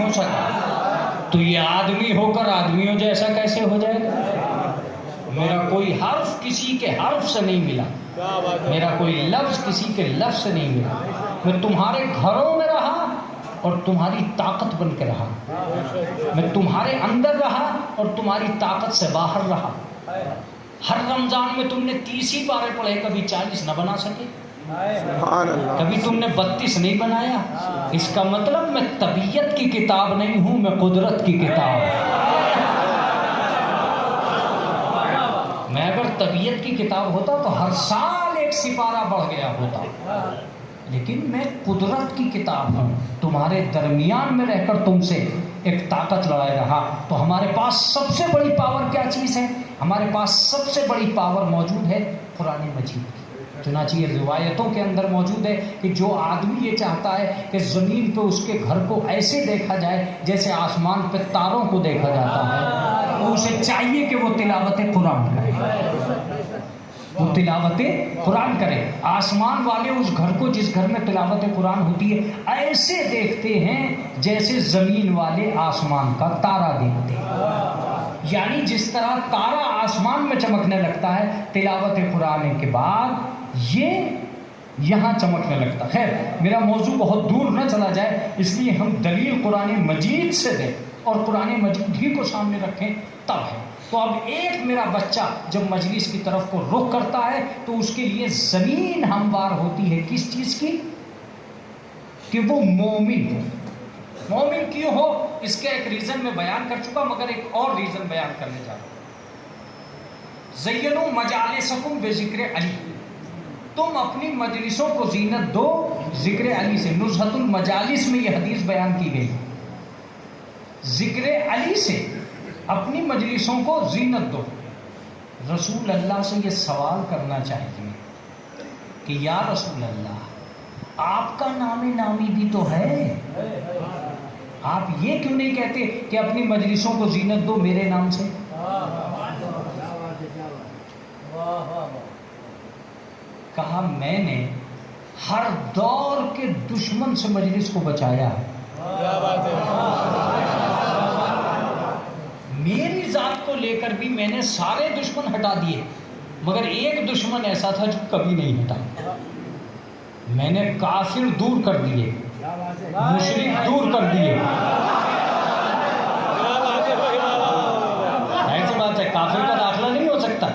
B: ہو سکا تو یہ آدمی ہو کر آدمیوں جیسا کیسے ہو جائے گا؟ میرا کوئی حرف کسی کے حرف سے نہیں ملا، میرا کوئی لفظ کسی کے لفظ سے نہیں ملا. میں تمہارے گھروں میں رہا اور تمہاری طاقت بن کے رہا، میں تمہارے اندر رہا اور تمہاری طاقت سے باہر رہا. ہر رمضان میں تم نے 30 ہی پارے پڑھے، کبھی 40 نہ بنا سکے،
C: سبحان اللہ.
B: کبھی تم نے 32 نہیں بنایا. اس کا مطلب میں طبیعت کی کتاب نہیں ہوں، میں قدرت کی کتاب ہوں. میں اگر طبیعت کی کتاب ہوتا تو ہر سال 1 سپارہ بڑھ گیا ہوتا، لیکن میں قدرت کی کتاب ہوں. تمہارے درمیان میں رہ کر تم سے ایک طاقت لڑائے رہا. تو ہمارے پاس سب سے بڑی پاور کیا چیز ہے؟ ہمارے پاس سب سے بڑی پاور موجود ہے قرآن مجید کی. چنانچہ یہ روایتوں کے اندر موجود ہے کہ جو آدمی یہ چاہتا ہے کہ زمین پہ اس کے گھر کو ایسے دیکھا جائے جیسے آسمان پہ تاروں کو دیکھا جاتا ہے، تو اسے چاہیے کہ وہ تلاوت قرآن کرے، وہ تلاوت قرآن کرے. آسمان والے اس گھر کو جس گھر میں تلاوت قرآن ہوتی ہے ایسے دیکھتے ہیں جیسے زمین والے آسمان کا تارا دیکھتے ہیں. یعنی جس طرح تارا آسمان میں چمکنے لگتا ہے تلاوت قرآن کے بعد یہ یہاں چمکنے لگتا. خیر میرا موضوع بہت دور نہ چلا جائے، اس لیے ہم دلیل قرآن مجید سے دیں اور قرآن مجید ہی کو سامنے رکھیں تب ہے. تو اب ایک میرا بچہ جب مجلس کی طرف کو رخ کرتا ہے تو اس کے لیے زمین ہموار ہوتی ہے. کس چیز کی؟ کہ وہ مومن ہو. مومن کیوں ہو اس کا ایک ریزن میں بیان کر چکا، مگر ایک اور ریزن بیان کرنے جا رہا ہوں. زینوا مجالسکم بذکر علی، تم اپنی مجلسوں کو زینت دو ذکر علی سے. نزہۃ المجالس میں یہ حدیث بیان کی گئی. ذکر علی سے اپنی مجلسوں کو زینت دو. رسول اللہ سے یہ سوال کرنا چاہیے کہ یا رسول اللہ آپ کا نام نامی بھی تو ہے، آپ یہ کیوں نہیں کہتے کہ اپنی مجلسوں کو زینت دو میرے نام سے؟ کہا میں نے ہر دور کے دشمن سے مجلس کو بچایا ہے. میری ذات کو لے کر بھی میں نے سارے دشمن ہٹا دیے، مگر ایک دشمن ایسا تھا جو کبھی نہیں ہٹا. میں نے کافر دور کر دیے، مشرک دور کر دیے. ایسی بات ہے، کافر کا داخلہ نہیں ہو سکتا.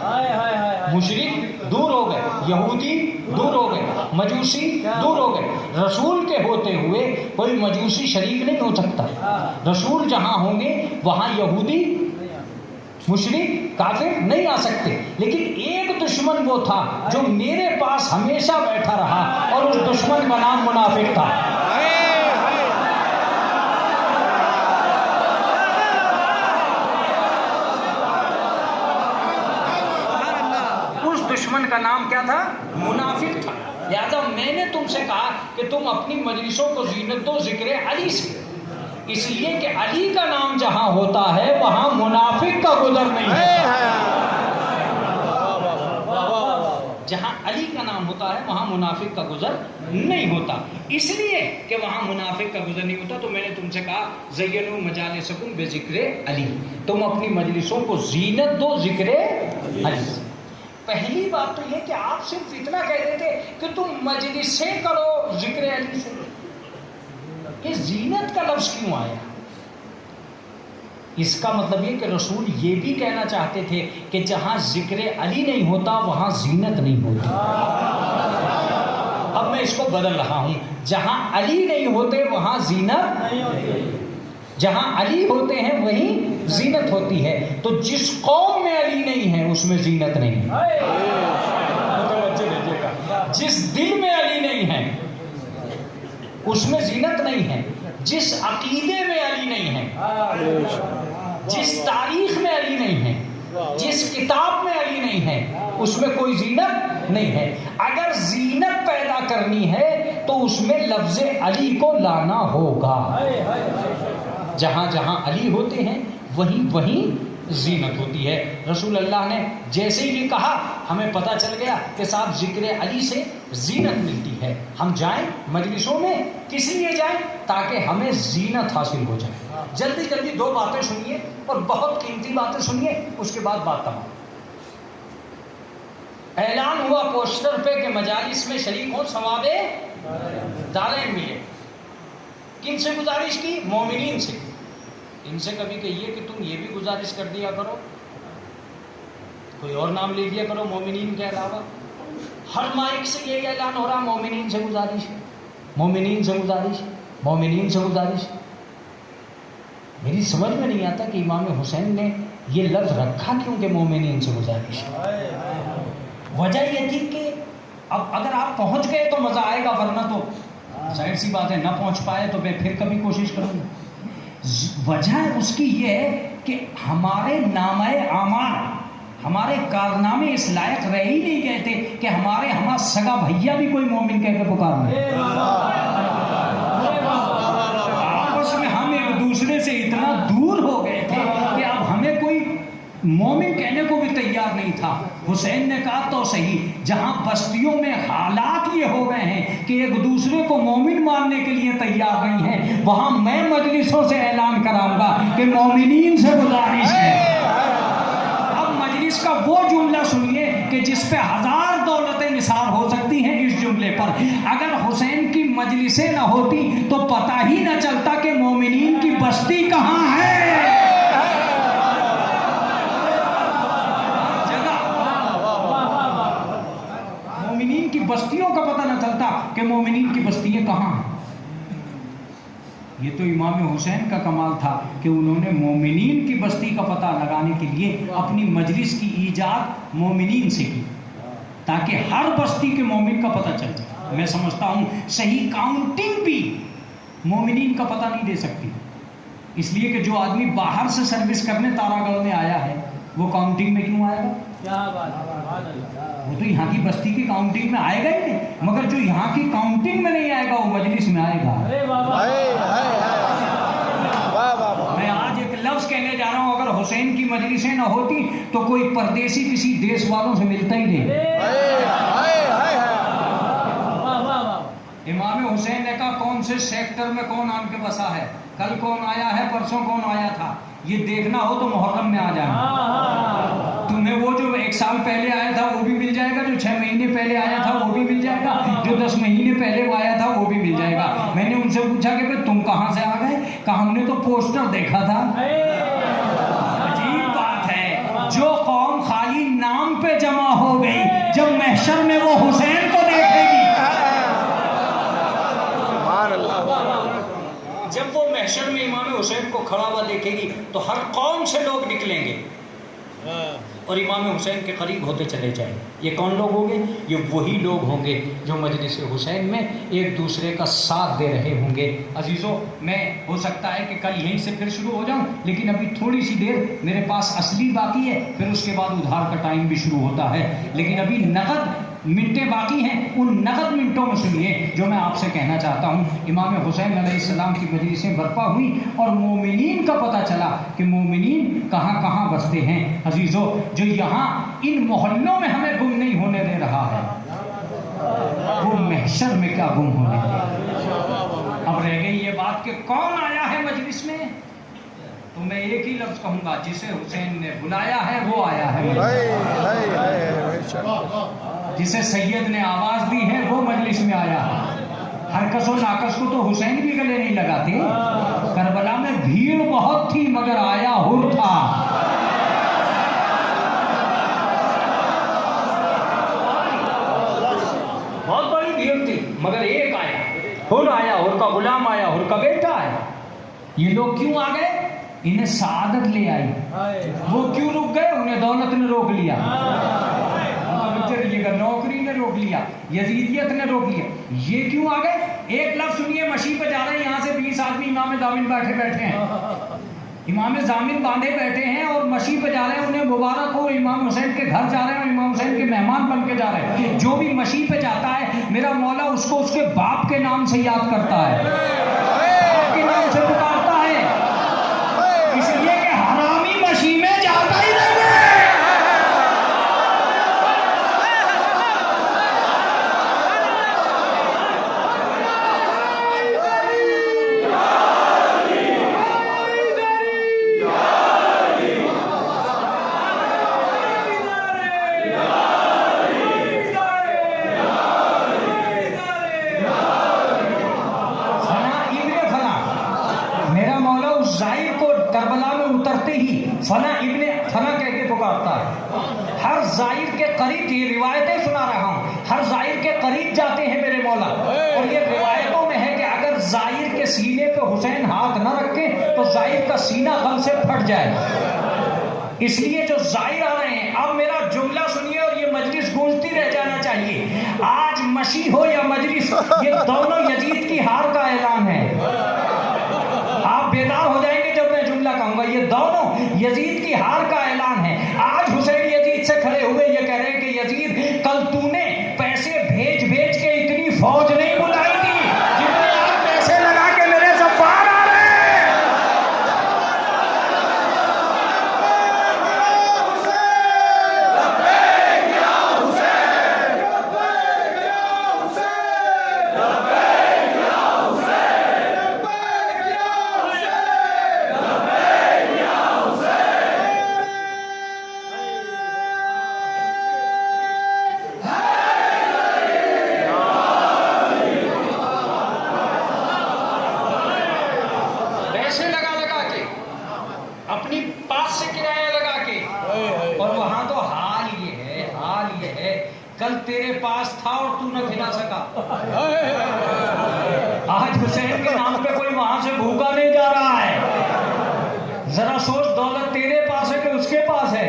B: مشرک دور ہو گئے، یہودی دور ہو گئے، مجوسی دور ہو گئے. رسول کے ہوتے ہوئے کوئی مجوسی شریک نہیں ہو سکتا. رسول جہاں ہوں گے وہاں یہودی مشرک کافر نہیں آ سکتے. لیکن ایک دشمن وہ تھا جو میرے پاس ہمیشہ بیٹھا رہا اور اس دشمن کا نام منافق تھا. اس دشمن کا نام کیا تھا؟ منافق تھا. لہذا میں نے تم سے کہا کہ تم اپنی مجلسوں کو زینت دو ذکر علی سے، اس لیے کہ علی کا نام جہاں ہوتا ہے وہاں منافق کا گزر نہیں ہوتا. جہاں علی کا نام ہوتا ہے وہاں منافق کا گزر نہیں ہوتا. اس لیے کہ وہاں منافق کا گزر نہیں ہوتا تو میں نے تم سے کہا زینوا مجالسکم بذکر علی، تم اپنی مجلسوں کو زینت دو ذکر علی. پہلی بات تو یہ کہ آپ صرف اتنا کہہ دیتے کہ تم مجلسیں کرو ذکر علی سے. یہ زینت کا لفظ کیوں آیا؟ اس کا مطلب یہ کہ رسول یہ بھی کہنا چاہتے تھے کہ جہاں ذکر علی نہیں ہوتا وہاں زینت نہیں ہوتی. اب میں اس کو بدل رہا ہوں، جہاں علی نہیں ہوتے وہاں زینت نہیں ہوتی، جہاں علی ہوتے ہیں وہیں زینت ہوتی ہے. تو جس قوم میں علی نہیں ہے اس میں زینت نہیں ہے. جس دل میں علی نہیں ہے اس میں زینت نہیں ہے. جس عقیدے میں علی نہیں ہے، جس تاریخ میں علی نہیں ہے، جس کتاب میں علی نہیں ہے اس میں کوئی زینت نہیں ہے. اگر زینت پیدا کرنی ہے تو اس میں لفظ علی کو لانا ہوگا. جہاں جہاں علی ہوتے ہیں وہیں زینت ہوتی ہے۔ رسول اللہ نے جیسے ہی یہ کہا ہمیں پتہ چل گیا کہ صاحب ذکر علی سے زینت ملتی ہے۔ ہم جائیں مجلسوں میں کس لیے جائیں؟ تاکہ ہمیں زینت حاصل ہو جائے۔ جلدی جلدی 2 باتیں سنیے اور بہت قیمتی باتیں سنیے، اس کے بعد بات تمام۔ اعلان ہوا پوسٹر پہ کہ مجالس میں شریک ہوں ثواب دارین ملے۔ کن سے گزارش کی؟ مومنین سے۔ ان سے کبھی کہیے کہ تم یہ بھی گزارش کر دیا کرو، کوئی اور نام لے دیا کرو مومنین کے علاوہ۔ ہر مائک سے یہی اعلان ہو رہا مومنین سے گزارش، مومنین سے گزارش، مومنین سے گزارش۔ میری سمجھ میں نہیں آتا کہ امام حسین نے یہ لفظ رکھا کیوں کہ مومنین سے گزارش۔ وجہ یہ تھی کہ اب اگر آپ پہنچ گئے تو مزہ آئے گا، ورنہ تو ظاہر سی بات ہے نہ پہنچ پائے تو میں پھر کبھی کوشش کروں گا۔ وجہ اس کی یہ ہے کہ ہمارے نامہ اعمال، ہمارے کارنامے اس لائق رہ ہی نہیں گئے تھے کہ ہمارے ہمارا سگا بھیا بھی کوئی مومن کہہ کے پکار لے۔ آپس میں ہم ایک دوسرے سے اتنا دور ہو گئے تھے کہ اب ہمیں کوئی مومن کہنے کو بھی تیار نہیں تھا۔ حسین نے کہا تو صحیح، جہاں بستیوں میں حالات یہ ہو گئے ہیں کہ ایک دوسرے کو مومن ماننے کے لیے تیار نہیں ہیں، وہاں میں مجلسوں سے اعلان کراؤں گا کہ مومنین سے گزارش ہے۔ اب مجلس کا وہ جملہ سنیے کہ جس پہ 1000 دولتیں نثار ہو سکتی ہیں اس جملے پر۔ اگر حسین کی مجلسیں نہ ہوتی تو پتہ ہی نہ چلتا کہ مومنین کی بستی کہاں ہے۔ بستیوں کا پتہ نہ چلتا کہ مومنین کی بستیاں کہاں ہیں۔ یہ تو امام حسین کا کمال تھا کہ انہوں نے مومنین کی بستی کا پتہ لگانے کے لیے اپنی مجلس کی ایجاد مومنین سے کی، تاکہ ہر بستی کے مومن کا پتہ چل جائے۔ میں سمجھتا ہوں صحیح کاؤنٹنگ بھی مومنین کا پتہ نہیں دے سکتی، اس لیے کہ جو آدمی باہر سے سروس کرنے تارا گڑھ میں آیا ہے وہ کاؤنٹنگ میں کیوں آئے گا؟ وہ تو یہاں کی بستی کی کاؤنٹنگ میں آئے گا ہی نہیں، مگر جو یہاں کی کاؤنٹنگ میں نہیں آئے گا وہ مجلس میں آئے گا۔ میں آج ایک لفظ کہنے جا رہا ہوں، اگر حسین کی مجلسیں نہ ہوتی تو کوئی پردیسی کسی دیش والوں سے ملتا ہی نہیں۔ امام حسین نے کہا کون سے سیکٹر میں کون آن کے بسا ہے، کل کون آیا ہے، پرسوں کون آیا تھا، یہ دیکھنا ہو تو محرم میں آ جانا۔ تمہیں وہ جو 1 سال پہلے آیا تھا وہ بھی مل جائے گا، جو 6 مہینے پہلے آیا تھا وہ بھی مل جائے گا، جو 10 مہینے پہلے وہ آیا تھا وہ بھی مل جائے گا۔ میں نے ان سے پوچھا کہ تم کہاں سے آ گئے؟ کہا ہم نے تو پوسٹر دیکھا تھا۔ عجیب بات ہے، جو قوم خالی نام پہ جمع ہو گئی جب محشر میں وہ حسین کو دیکھے گی، جب وہ محشر میں امام حسین کو کھڑا ہوا دیکھے گی تو ہر قوم سے لوگ نکلیں گے اور امام حسین کے قریب ہوتے چلے جائیں۔ یہ کون لوگ ہوں گے؟ یہ وہی لوگ ہوں گے جو مجلس حسین میں ایک دوسرے کا ساتھ دے رہے ہوں گے۔ عزیزو، میں ہو سکتا ہے کہ کل یہیں سے پھر شروع ہو جاؤں، لیکن ابھی تھوڑی سی دیر میرے پاس اصلی باقی ہے، پھر اس کے بعد ادھار کا ٹائم بھی شروع ہوتا ہے، لیکن ابھی نقد منٹیں باقی ہیں۔ ان نقد منٹوں میں سنیے جو میں آپ سے کہنا چاہتا ہوں۔ امام حسین علیہ السلام کی مجلسیں برپا ہوئی اور مومنین کا پتہ چلا کہ مومنین کہاں کہاں بستے ہیں۔ عزیزو، جو یہاں ان محلوں میں ہمیں گم نہیں ہونے دے رہا ہے وہ محشر میں کیا گم ہونے دے۔ اب رہ گئی یہ بات کہ کون آیا ہے مجلس میں، تو میں ایک ہی لفظ کہوں گا، جسے حسین نے بلایا ہے وہ آیا ہے، جسے سید نے آواز دی ہے وہ مجلس میں آیا ہے۔ ہر کس و ناکس کو تو حسین بھی گلے نہیں لگاتے۔ کربلا میں بھیڑ بہت تھی مگر آیا حر تھا۔ بہت بڑی بھیڑ تھی مگر ایک آیا، حر آیا، حر کا غلام آیا، حر کا بیٹا آیا۔ یہ لوگ کیوں آ گئے؟ انہیں سعادت لے آئی۔ وہ کیوں رک گئے؟ انہیں دولت نے روک لیا، نوکری نے روک لیا، یزیدیت نے روک لیا۔ یہ کیوں آ گئے؟ ایک لفظ سنیے، مشی پہ جا رہے ہیں، یہاں سے 20 آدمی امام ضامن بیٹھے ہیں، امام ضامن باندھے بیٹھے ہیں اور مشی پہ جا رہے ہیں، انہیں مبارک ہو، امام حسین کے گھر جا رہے ہیں اور امام حسین کے مہمان بن کے جا رہے ہیں۔ جو بھی مشی پہ جاتا ہے میرا مولا اس کو اس کے باپ کے نام سے یاد کرتا ہے، باپ کے نام سے پکارتا ہے، اس لیے کہ حرامی مشی میں جا کربلا میں اترتے ہی فلاں ابن فلاں کہہ کے پکارتا ہے. ہر زائر کے قریب، یہ روایتیں سنا رہا ہوں، ہر زائر کے قریب جاتے ہیں میرے مولا. اور یہ روایتوں میں ہے کہ اگر زائر کے سینے پہ حسین ہاتھ نہ رکھے تو زائر کا سینہ غم سے پھٹ جائے. اس لیے جو زائر آ رہے ہیں، اب میرا جملہ سنیے اور یہ مجلس گونجتی رہ جانا چاہیے. آج مشی ہو یا مجلس، یہ دونوں یزید کی ہار کا اعلان ہے. آپ بیدار ہو جائیں گے جب میں جملہ کہوں گا. یہ دونوں یزید کی ہار کا اعلان ہے. آج حسین یزید سے کھڑے ہوئے یہ کہہ رہے ہیں کہ یزید کل تو نے پیسے بھیج بھیج کے اتنی فوج نہیں بلائی تھی جتنے آپ پیسے لگا کے میرے زفار آ رہے ہیں. اپنی پاس سے کرایہ لگا کے. اور وہاں تو حال یہ ہے کل تیرے پاس تھا اور تو نہ کھلا سکا. آج حسین کے نام پہ کوئی وہاں سے بھوکا نہیں جا رہا ہے. ذرا سوچ، دولت تیرے پاس ہے کہ اس کے پاس ہے؟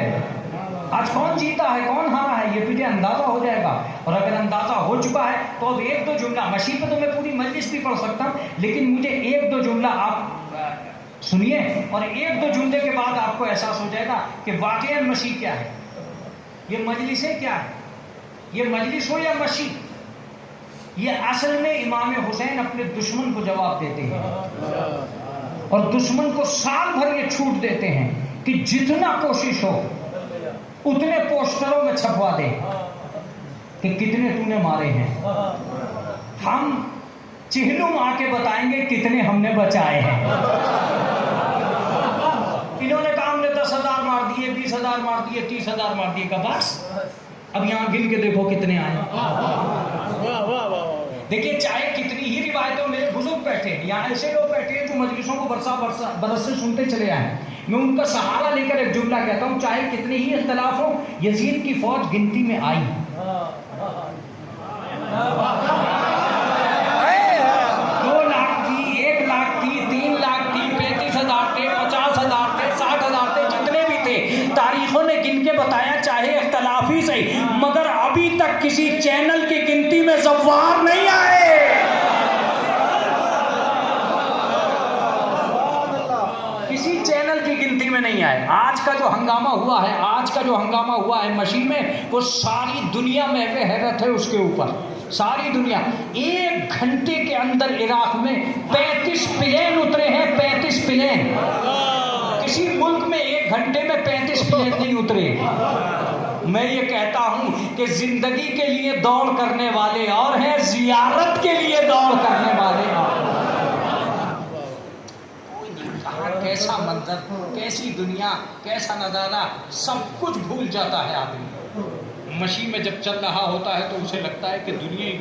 B: آج کون جیتا ہے کون ہارا ہے یہ تجھے اندازہ ہو جائے گا. اور اگر اندازہ ہو چکا ہے تو اب ایک دو جملہ، مشی پہ تو میں پوری مجلس بھی پڑھ سکتا ہوں، لیکن مجھے ایک دو جملہ آپ سنیے اور ایک دو جملے کے بعد آپ کو احساس ہو جائے گا کہ واقعی مشی کیا ہے، یہ مجلسیں کیا ہے. یہ مجلس ہو یا مشی، یہ اصل میں امام حسین اپنے دشمن کو جواب دیتے ہیں اور دشمن کو سال بھر یہ چھوٹ دیتے ہیں کہ جتنا کوشش ہو اتنے پوسٹروں میں چھپوا دے کہ کتنے تو نے مارے ہیں. ہم چہلم آ کے بتائیں گے کتنے ہم نے بچائے ہیں. انہوں نے کہا ہم نے 10,000 مار دیے، 20,000 مار دیے، 30,000 مار دیے. کا بس اب یہاں گن کے دیکھو کتنے آئے. دیکھیے چاہے کتنی ہی روایتوں، میرے بزرگ بیٹھے ہیں یہاں، ایسے لوگ بیٹھے ہیں جو مجلسوں کو برس سے سنتے چلے آئے ہیں. میں ان کا سہارا لے کر ایک جملہ کہتا ہوں، چاہے کتنے ہی اختلاف ہو، یزید کی فوج گنتی میں آئی. 2 لاکھ تھی، 1 لاکھ تھی، 3 لاکھ تھی، 35,000 تھے، 50,000 تھے، 60,000 تھے، جتنے بھی تھے تاریخوں نے گن کے بتایا، چاہے اختلافی صحیح، مگر ابھی تک کسی چینل کی گنتی میں زوار نہیں آئے. کسی چینل کی گنتی میں نہیں آئے. آج کا جو ہنگامہ ہوا ہے مشی میں، وہ ساری دنیا میں حیرت ہے اس کے اوپر. ساری دنیا 1 گھنٹے کے اندر عراق میں 35 پلین اترے ہیں. 35 پلین. کسی ملک میں 1 گھنٹے میں 35 پلین نہیں اترے. میں یہ کہتا ہوں کہ زندگی کے لیے دوڑ کرنے والے اور ہیں، زیارت کے لیے دوڑ کرنے والے اور. کیسا منظر، کیسی دنیا، کیسا نظارہ، سب کچھ بھول جاتا ہے آدمی. مشی میں جب چل رہا ہوتا ہے تو اسے لگتا ہے کہ دنیا ہی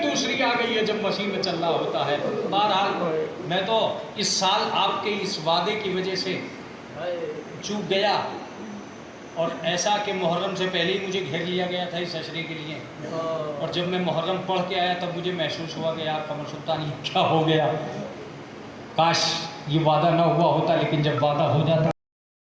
B: دوسری آ گئی ہے جب مشی میں چل رہا ہوتا ہے. بہرحال میں تو اس سال آپ کے اس وعدے کی وجہ سے چوک گیا، اور ایسا کہ محرم سے پہلے ہی مجھے گھیر لیا گیا تھا اس عشرے کے لیے. اور جب میں محرم پڑھ کے آیا تب مجھے محسوس ہوا کہ یار قمر سلطانی کیا ہو گیا. کاش یہ وعدہ نہ ہوا ہوتا، لیکن جب وعدہ ہو جاتا